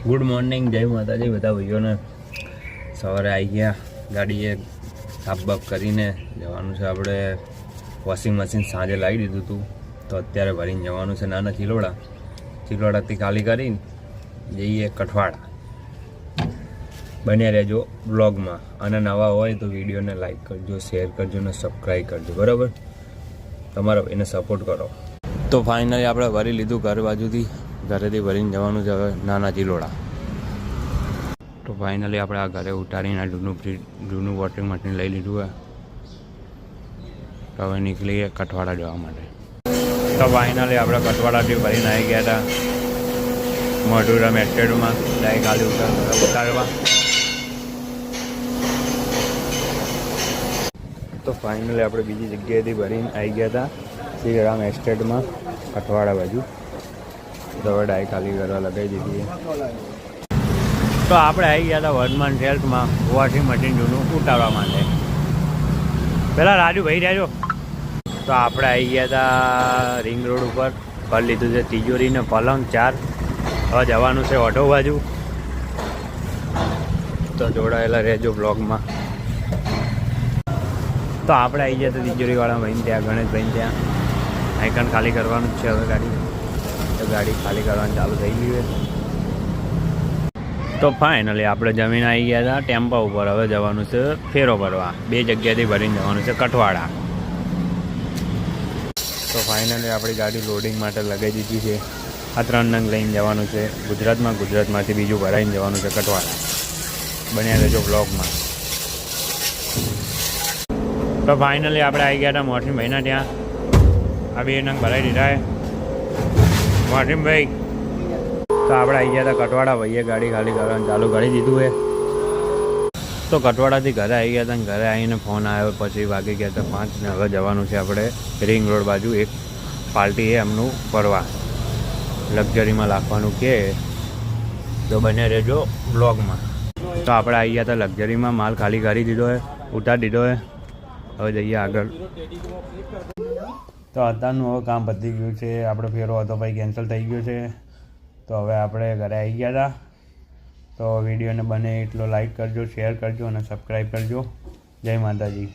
Good morning, જય માતાજી બધા ભાઈઓને. સવારે આવી ગયા, ગાડીએ સાફ બાફ કરીને જવાનું છે. આપણે વોશિંગ મશીન સાંજે લાવી દીધું હતું, તો અત્યારે ભરીને જવાનું છે નાના ચિલોડાથી ખાલી કરીને જઈએ કઠવાડા. બન્યા રહેજો બ્લોગમાં, અને નવા હોય તો વિડીયોને લાઈક કરજો, શેર કરજો અને સબસ્ક્રાઈબ કરજો, બરાબર? તમારો એને સપોર્ટ કરો. તો ફાઇનલી આપણે ભરી લીધું ઘર બાજુથી, ઘરેથી ભરીને જવાનું છે હવે નાના ચિલોડા. તો ફાઇનલી આપણે આ ઘરે ઉતારીને આ જૂનું વોટરિંગ મશીન લઈ લીધું હોય. તો હવે નીકળીએ કઠવાડા જવા માટે. તો ફાઇનલી આપણે કઠવાડાથી ભરીને આવી ગયા હતા મઢુરામ એસ્ટેટમાં, ડાયરેક્ટ ખાલી ઉતારવા. તો ફાઇનલી આપણે બીજી જગ્યાએથી ભરીને આવી ગયા હતા શ્રીરામ એસ્ટેટમાં કઠવાડા બાજુ. તો હવે ડાયરેક્ટ ખાલી કરવા લગાવી દીધી. તો આપણે આવી ગયા હતા વર્ધમાન સેલ્સમાં વોશિંગ મશીન જૂનું ઉતારવા માટે. પહેલાં રાજુભાઈ રહેજો. તો આપણે આવી ગયા હતા રિંગ રોડ ઉપર, કરી લીધું છે તિજોરી ને પલંગ 4. હવે જવાનું છે ઓઢો બાજુ. તો જોડાયેલા રહેજો બ્લોગમાં. તો આપણે આવી ગયા હતા તિજોરીવાળા ભાઈને ત્યાં, ગણેશભાઈને ત્યાં. આઈકન ખાલી કરવાનું જ છે હવે ગાડી. તો ગાડી ખાલી કરવાનું ચાલુ થઈ ગયું છે. તો ફાઇનલી આપણે જમીન આવી ગયા હતા ટેમ્પા ઉપર. હવે જવાનું છે ફેરો ભરવા. 2 જગ્યાથી ભરીને જવાનું છે કઠવાડા. તો ફાઇનલી આપણી ગાડી લોડિંગ માટે લગાવી દીધી છે. આ 3 નંગ લઈને જવાનું છે ગુજરાતમાંથી બીજું ભરાઈને જવાનું છે કઠવાડા. બન્યા રહેજો બ્લોગમાં. તો ફાઇનલી આપણે આવી ગયા હતા મોસીમભાઈના ત્યાં. આ 2 નંગ ભરાઈ દીધા છે મોસીમભાઈ. તો આપણે આવી ગયા હતા કઠવાડા. ભાઈએ ગાડી ખાલી કરવાનું ચાલુ કરી દીધું છે. તો કઠવાડાથી ઘરે આવી ગયા હતા, ઘરે આવીને ફોન આવ્યો. પછી વાગી ગયા હતા 5 ને હવે જવાનું છે આપણે રિંગ રોડ બાજુ. એક પાર્ટી છે એમનું ફરવા, લક્ઝરીમાં રાખવાનું કે. તો બને રહેજો બ્લોગમાં. તો આપણે આવી ગયા હતા લક્ઝરીમાં, માલ ખાલી કરી દીધો છે, ઉતારી દીધો છે. હવે જઈએ આગળ. તો અત્યારનું હવે કામ પતી ગયું છે. આપણે ફેરો હતો ભાઈ કેન્સલ થઈ ગયો છે. તો હવે આપણે ઘરે આવી ગયા હતા. તો વિડીયોને બને એટલો લાઈક કરજો, શેર કરજો અને સબસ્ક્રાઈબ કરજો. જય માતાજી.